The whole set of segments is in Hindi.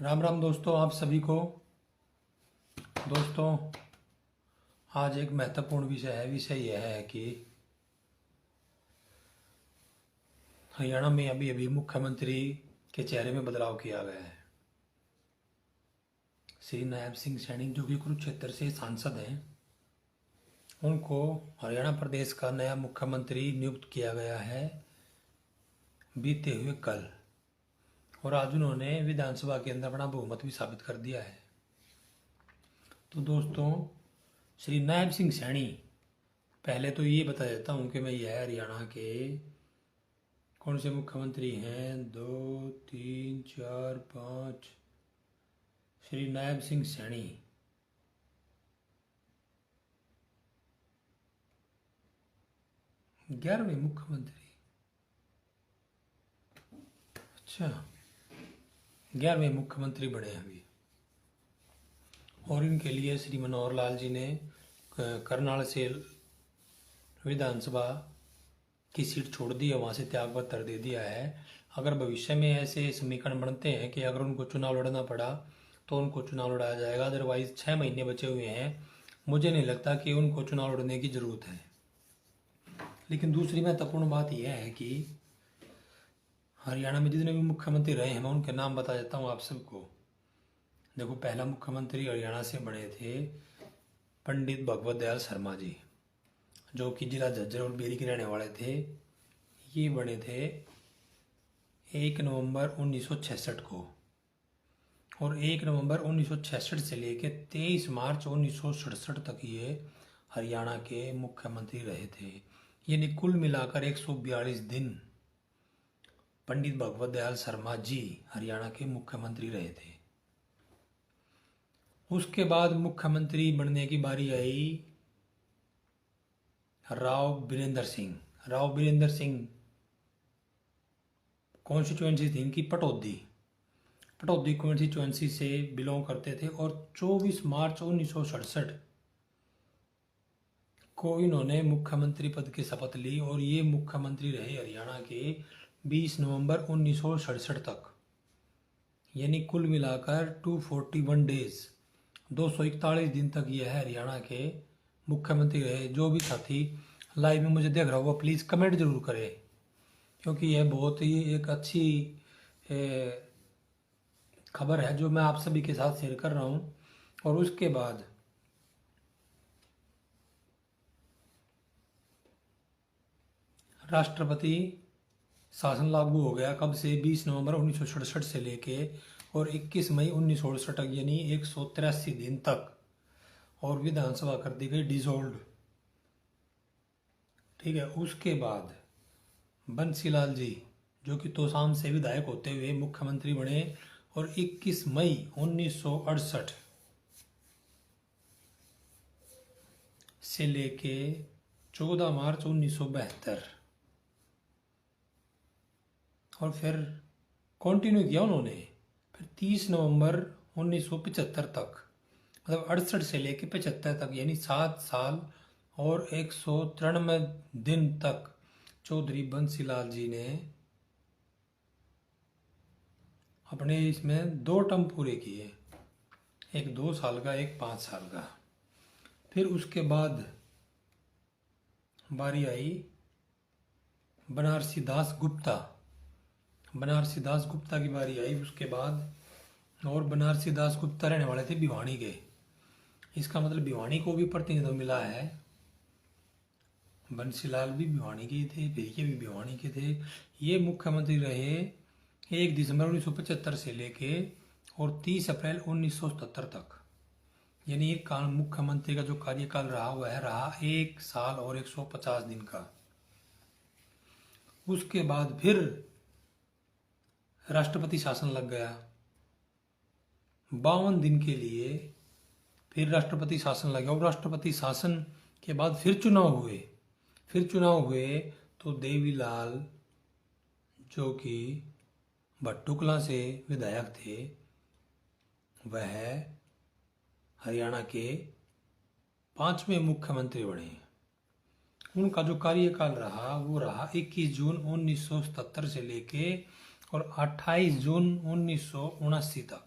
राम राम दोस्तों, आप सभी को। दोस्तों, आज एक महत्वपूर्ण विषय है। विषय यह है कि हरियाणा में अभी अभी मुख्यमंत्री के चेहरे में बदलाव किया गया है। श्री नायब सिंह सैनी, जो कि कुरुक्षेत्र से सांसद हैं, उनको हरियाणा प्रदेश का नया मुख्यमंत्री नियुक्त किया गया है बीते हुए कल। और आज उन्होंने विधानसभा के अंदर अपना बहुमत भी साबित कर दिया है। तो दोस्तों, श्री नायब सिंह सैनी, पहले तो ये बता देता हूँ कि मैं यह हरियाणा के कौन से मुख्यमंत्री हैं। 2 3 4 5। श्री नायब सिंह सैनी 11वें मुख्यमंत्री। अच्छा, 11वें मुख्यमंत्री बने हैं अभी। और इनके लिए श्री मनोहर लाल जी ने करनाल से विधानसभा की सीट छोड़ दी है, वहाँ से त्याग पत्र दे दिया है। अगर भविष्य में ऐसे समीकरण बनते हैं कि अगर उनको चुनाव लड़ना पड़ा तो उनको चुनाव लड़ाया जाएगा। अदरवाइज 6 महीने बचे हुए हैं, मुझे नहीं लगता कि उनको चुनाव लड़ने की ज़रूरत है। लेकिन दूसरी महत्वपूर्ण बात यह है कि हरियाणा में जितने भी मुख्यमंत्री रहे हैं, मैं उनके नाम बता देता हूँ आप सबको। देखो, पहला मुख्यमंत्री हरियाणा से बने थे पंडित भगवत दयाल शर्मा जी, जो कि जिला झज्जर और बेरी के रहने वाले थे। ये बने थे 1 नवंबर 1966 को। और 1 नवंबर 1966 से लेकर 23 मार्च 1967 तक ये हरियाणा के मुख्यमंत्री रहे थे। यानी कुल मिलाकर 142 दिन पंडित भगवत दयाल शर्मा जी हरियाणा के मुख्यमंत्री रहे थे। उसके बाद मुख्यमंत्री बनने की बारी आई राव बीरेंद्र सिंह। राव बीरेंद्र सिंह कॉन्स्टिट्यूएंसी थी इनकी पटौदी कॉन्स्टिट्यूएंसी से बिलोंग करते थे। और 24 मार्च 1967 को इन्होंने मुख्यमंत्री पद की शपथ ली और ये मुख्यमंत्री रहे हरियाणा के 20 नवंबर 1967 तक। यानी कुल मिलाकर 241 डेज, 241 दिन तक यह हरियाणा के मुख्यमंत्री रहे। जो भी साथी लाइव में मुझे देख रहा होगा, प्लीज़ कमेंट जरूर करें, क्योंकि यह बहुत ही एक अच्छी खबर है जो मैं आप सभी के साथ शेयर कर रहा हूँ। और उसके बाद राष्ट्रपति शासन लागू हो गया। कब से? 20 नवंबर 1967 से लेके और 21 मई 1968 तक, यानी 183 दिन तक। और विधानसभा कर दी गई डिसॉल्व। ठीक है। उसके बाद बंसीलाल जी, जो कि तोशाम से विधायक होते हुए मुख्यमंत्री बने और 21 मई 1968 से लेके 14 मार्च 1972 और फिर कंटिन्यू किया उन्होंने। फिर 30 नवंबर 1975 तक, मतलब 68 से लेके 75 तक, यानी 7 साल और 193 दिन तक चौधरी बंसीलाल जी ने अपने इसमें 2 टर्म पूरे किए, एक 2 साल का, एक 5 साल का। फिर उसके बाद बारी आई बनारसी दास गुप्ता की बारी आई उसके बाद। और बनारसी दास गुप्ता रहने वाले थे भिवानी के। इसका मतलब भिवानी को भी प्रतिनिधित्व मिला है। बंसीलाल भी भिवानी के थे, फिर भी भिवानी के थे। ये मुख्यमंत्री रहे 1 दिसंबर 1975 से लेके और 30 अप्रैल 1977 तक। यानी एक काल मुख्यमंत्री का जो कार्यकाल रहा वह रहा 1 साल और 150 दिन का। उसके बाद फिर राष्ट्रपति शासन लग गया 52 दिन के लिए। फिर राष्ट्रपति शासन लग गया और राष्ट्रपति शासन के बाद फिर चुनाव हुए तो देवीलाल, जो कि भट्टुकला से विधायक थे, वह हरियाणा के 5वें मुख्यमंत्री बने। उनका जो कार्यकाल रहा वो रहा 21 जून 1977 से लेके और 28 जून 1979 तक।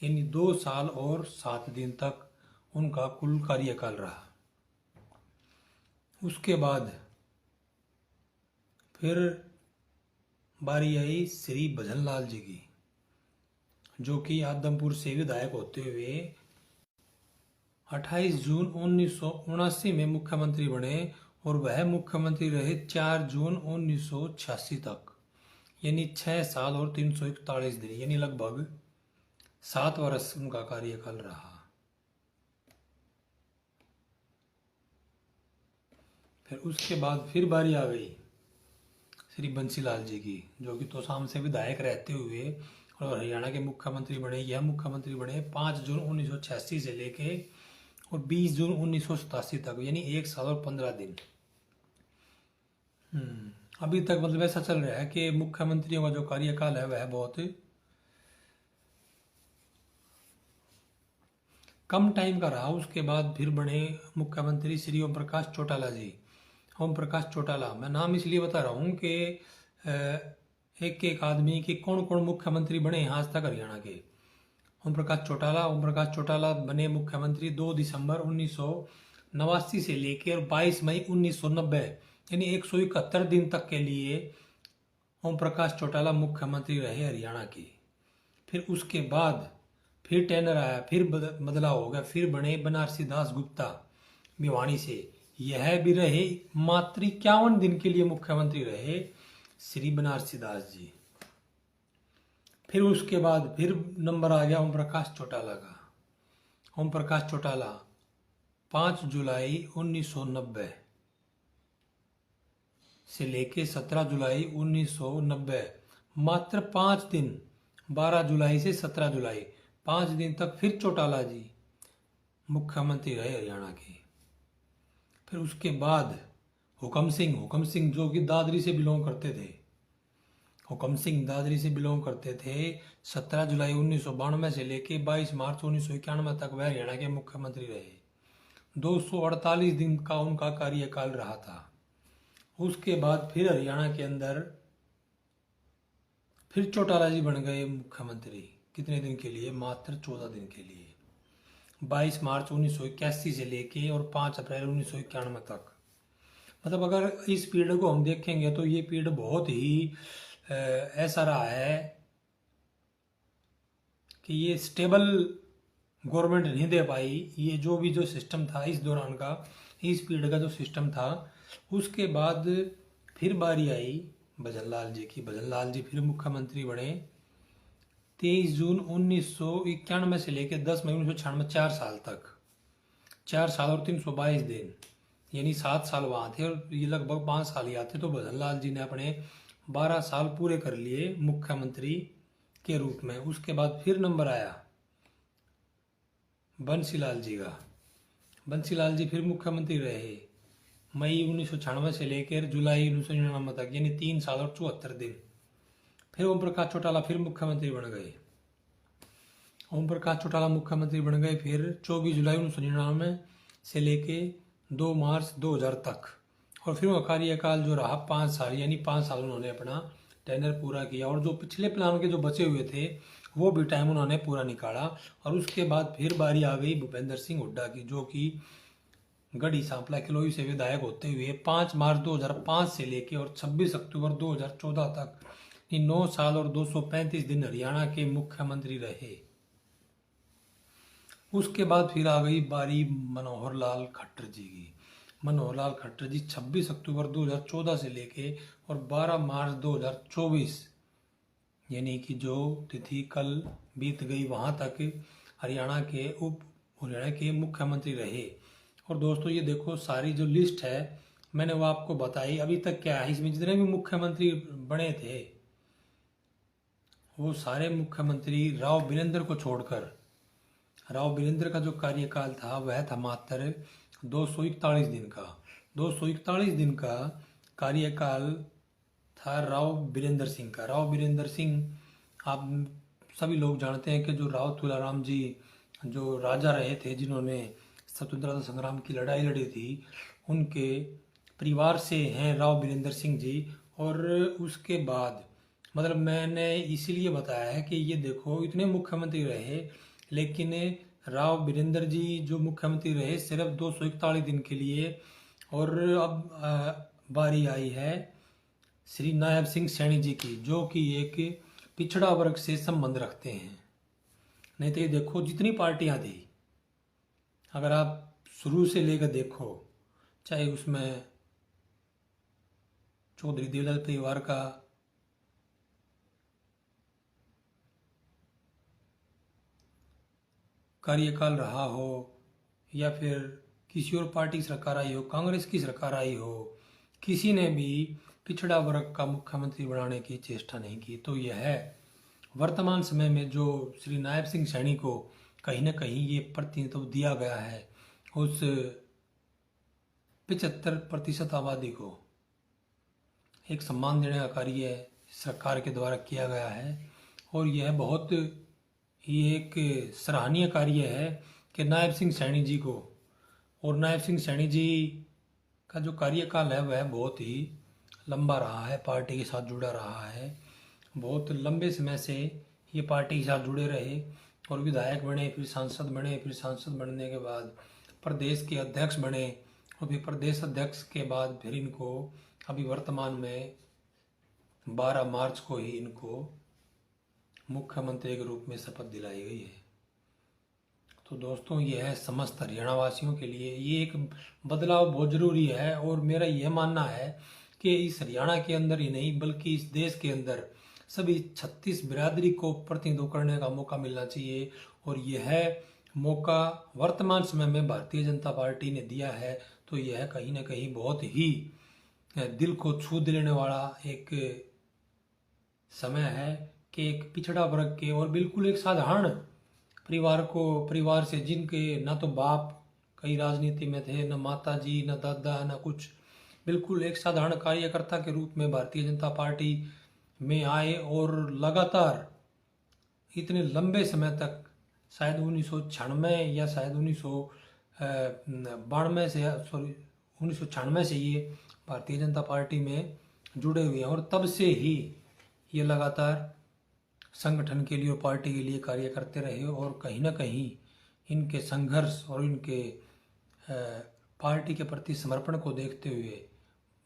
यानी 2 साल और 7 दिन तक उनका कुल कार्यकाल रहा। उसके बाद फिर बारी आई श्री भजनलाल जी की, जो कि आदमपुर से विधायक होते हुए 28 जून 1979 में मुख्यमंत्री बने और वह मुख्यमंत्री रहे 4 जून 1986 तक, यानी 6 साल और 341 दिन, यानी लगभग 7 वर्ष उनका कार्यकाल रहा। फिर उसके बाद फिर बारी आ गई श्री बंसीलाल जी की, जो कि तोशाम से विधायक रहते हुए और हरियाणा के मुख्यमंत्री बने। यह मुख्यमंत्री बने 5 जून 1986 से लेके और 20 जून 1987 तक, यानी 1 साल और 15 दिन। अभी तक मतलब ऐसा चल रहा है कि मुख्यमंत्रियों का जो कार्यकाल है वह बहुत कम टाइम का रहा। उसके बाद फिर बने मुख्यमंत्री श्री ओम प्रकाश चौटाला जी। ओम प्रकाश चौटाला, मैं नाम इसलिए बता रहा हूँ कि एक एक आदमी के कौन कौन मुख्यमंत्री बने हैं आज तक हरियाणा के। ओम प्रकाश चौटाला बने मुख्यमंत्री 2 दिसंबर 1989 से लेकर 22 मई 1990, यानी 171 दिन तक के लिए ओम प्रकाश चौटाला मुख्यमंत्री रहे हरियाणा के। फिर उसके बाद फिर टेंडर आया, फिर बदलाव हो गया, फिर बने बनारसी दास गुप्ता भिवानी से। यह भी रहे मात्र 51 दिन के लिए मुख्यमंत्री रहे श्री बनारसी दास जी। फिर उसके बाद फिर नंबर आ गया ओम प्रकाश चौटाला का। ओम प्रकाश चौटाला 5 जुलाई 1990 से लेके 17 जुलाई 1990, मात्र 5 दिन, 12 जुलाई से 17 जुलाई, 5 दिन तक फिर चौटाला जी मुख्यमंत्री रहे हरियाणा के। फिर उसके बाद हुकम सिंह जो कि दादरी से बिलोंग करते थे, हुकम सिंह दादरी से बिलोंग करते थे। 17 जुलाई 1992 से लेके 22 मार्च 1991 तक वह हरियाणा के मुख्यमंत्री रहे। 248 दिन का उनका कार्यकाल रहा था। उसके बाद फिर हरियाणा के अंदर फिर चौटाला जी बन गए मुख्यमंत्री। कितने दिन के लिए? मात्र 14 दिन के लिए, 22 मार्च 1981 से लेके और 5 अप्रैल 1991 तक। मतलब अगर इस पीरियड को हम देखेंगे तो ये पीरियड बहुत ही ऐसा रहा है कि ये स्टेबल गवर्नमेंट नहीं दे पाई। ये जो सिस्टम था इस दौरान का, इस पीरियड का जो सिस्टम था। उसके बाद फिर बारी आई भजनलाल जी की। भजनलाल जी फिर मुख्यमंत्री बने 23 जून 1991 से लेकर 10 मई 1996, 4 साल तक, 4 साल और 322 दिन, यानी 7 साल वहाँ थे और ये लगभग 5 साल ही आते। तो भजनलाल जी ने अपने 12 साल पूरे कर लिए मुख्यमंत्री के रूप में। उसके बाद फिर नंबर आया बंसीलाल जी का। बंसीलाल जी फिर मुख्यमंत्री रहे मई 1996 से लेकर जुलाई 1999 तक, यानी 3 साल और 74 दिन। फिर ओम प्रकाश चौटाला फिर मुख्यमंत्री बन गए। ओम प्रकाश चौटाला मुख्यमंत्री बन गए फिर 24 जुलाई 1999 से लेके 2 मार्च 2000 तक। और फिर उनका कार्यकाल जो रहा 5 साल, यानी 5 साल उन्होंने अपना टेंडर पूरा किया। और जो पिछले प्लान के जो बचे हुए थे वो भी टाइम उन्होंने पूरा निकाला। और उसके बाद फिर बारी आ गई भूपेंद्र सिंह हुड्डा की, जो कि गढ़ी सांपला किलोई से विधायक होते हुए 5 मार्च 2005 से लेके और 26 अक्टूबर 2014 तक 9 साल और 235 दिन हरियाणा के मुख्यमंत्री रहे। उसके बाद फिर आ गई बारी मनोहर लाल खट्टर जी की। मनोहर लाल खट्टर जी 26 अक्टूबर 2014 से लेके और 12 मार्च 2024, यानी कि जो तिथि कल बीत गई, वहां तक हरियाणा के मुख्यमंत्री रहे। और दोस्तों ये देखो सारी जो लिस्ट है मैंने वो आपको बताई। अभी तक क्या है, इसमें जितने भी मुख्यमंत्री बने थे वो सारे मुख्यमंत्री राव वीरेंद्र को छोड़कर, राव वीरेंद्र का जो कार्यकाल था वह था मात्र 241 दिन का। 241 दिन का कार्यकाल था राव वीरेंद्र सिंह का। राव वीरेंद्र सिंह आप सभी लोग जानते हैं कि जो राव तुलाराम जी जो राजा रहे थे, जिन्होंने स्वतंत्रता संग्राम की लड़ाई लड़ी थी, उनके परिवार से हैं राव वीरेंद्र सिंह जी। और उसके बाद मतलब मैंने इसीलिए बताया है कि ये देखो इतने मुख्यमंत्री रहे, लेकिन राव वीरेंद्र जी जो मुख्यमंत्री रहे सिर्फ 241 दिन के लिए, और अब बारी आई है श्री नायब सिंह सैनी जी की, जो कि एक पिछड़ा वर्ग से संबंध रखते हैं। नहीं तो ये देखो जितनी पार्टियां थी, अगर आप शुरू से लेकर देखो, चाहे उसमें चौधरी देवलाल परिवार का कार्यकाल रहा हो, या फिर किसी और पार्टी की सरकार आई हो, कांग्रेस की सरकार आई हो, किसी ने भी पिछड़ा वर्ग का मुख्यमंत्री बनाने की चेष्टा नहीं की। तो यह है वर्तमान समय में जो श्री नायब सिंह सैनी को कहीं ना कहीं ये प्रतिनिधित्व दिया गया है, उस 75% आबादी को एक सम्मान देने का कार्य सरकार के द्वारा किया गया है। और यह बहुत ये एक सराहनीय कार्य है कि नायब सिंह सैनी जी को, और नायब सिंह सैनी जी का जो कार्यकाल है वह बहुत ही लंबा रहा है, पार्टी के साथ जुड़ा रहा है, बहुत लंबे समय से ये पार्टी के साथ जुड़े रहे, और विधायक बने, फिर सांसद बने, फिर सांसद बनने के बाद प्रदेश के अध्यक्ष बने, और फिर प्रदेश अध्यक्ष के बाद फिर इनको अभी वर्तमान में 12 मार्च को ही इनको मुख्यमंत्री के रूप में शपथ दिलाई गई है। तो दोस्तों यह है समस्त हरियाणा वासियों के लिए ये एक बदलाव बहुत जरूरी है, और मेरा यह मानना है कि इस हरियाणा के अंदर ही नहीं बल्कि इस देश के अंदर सभी 36 बिरादरी को प्रतिनिधित्व करने का मौका मिलना चाहिए। और यह मौका वर्तमान समय में भारतीय जनता पार्टी ने दिया है। तो यह कहीं ना कहीं बहुत ही दिल को छू लेने वाला एक समय है कि एक पिछड़ा वर्ग के और बिल्कुल एक साधारण परिवार से, जिनके ना तो बाप कई राजनीति में थे, न माता जी, न दादा, न कुछ, बिल्कुल एक साधारण कार्यकर्ता के रूप में भारतीय जनता पार्टी में आए, और लगातार इतने लंबे समय तक, शायद 1996 या शायद 1992 से, सॉरी 1996 से ये भारतीय जनता पार्टी में जुड़े हुए हैं, और तब से ही ये लगातार संगठन के लिए और पार्टी के लिए कार्य करते रहे। और कहीं ना कहीं इनके संघर्ष और इनके पार्टी के प्रति समर्पण को देखते हुए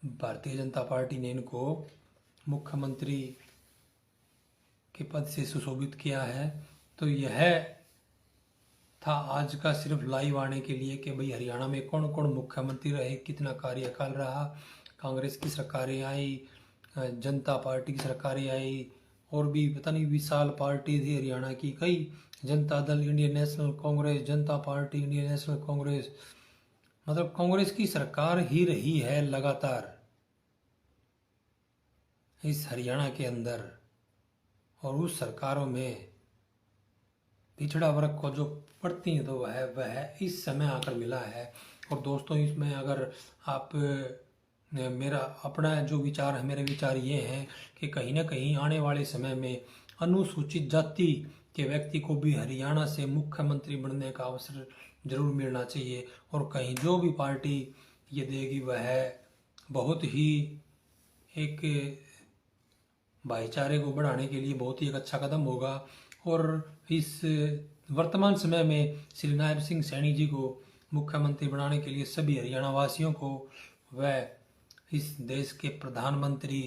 भारतीय जनता पार्टी ने इनको मुख्यमंत्री के पद से सुशोभित किया है। तो यह था आज का सिर्फ लाइव आने के लिए कि भाई हरियाणा में कौन कौन मुख्यमंत्री रहे, कितना कार्यकाल रहा, कांग्रेस की सरकारें आई, जनता पार्टी की सरकारें आई, और भी पता नहीं विशाल पार्टी थी हरियाणा की, कई जनता दल, इंडियन नेशनल कांग्रेस, जनता पार्टी, इंडियन नेशनल कांग्रेस, मतलब कांग्रेस की सरकार ही रही है लगातार इस हरियाणा के अंदर। और उस सरकारों में पिछड़ा वर्ग को जो प्रतिनिधित्व है वह इस समय आकर मिला है। और दोस्तों इसमें अगर आप मेरा अपना जो विचार है, मेरे विचार ये हैं कि कहीं ना कहीं आने वाले समय में अनुसूचित जाति के व्यक्ति को भी हरियाणा से मुख्यमंत्री बनने का अवसर जरूर मिलना चाहिए। और कहीं जो भी पार्टी ये देगी वह बहुत ही एक भाईचारे को बढ़ाने के लिए बहुत ही एक अच्छा कदम होगा। और इस वर्तमान समय में श्री नायब सिंह सैनी जी को मुख्यमंत्री बनाने के लिए सभी हरियाणा वासियों को व इस देश के प्रधानमंत्री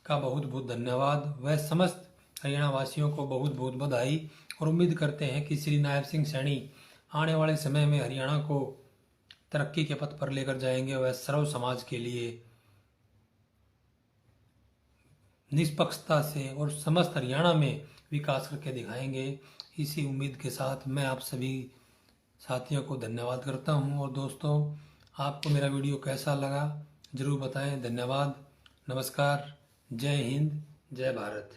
का बहुत बहुत धन्यवाद, व समस्त हरियाणा वासियों को बहुत बहुत बधाई। और उम्मीद करते हैं कि श्री नायब सिंह सैनी आने वाले समय में हरियाणा को तरक्की के पथ पर लेकर जाएंगे, वह सर्व समाज के लिए निष्पक्षता से और समस्त हरियाणा में विकास करके दिखाएंगे। इसी उम्मीद के साथ मैं आप सभी साथियों को धन्यवाद करता हूं। और दोस्तों आपको मेरा वीडियो कैसा लगा जरूर बताएं। धन्यवाद, नमस्कार, जय हिंद, जय भारत।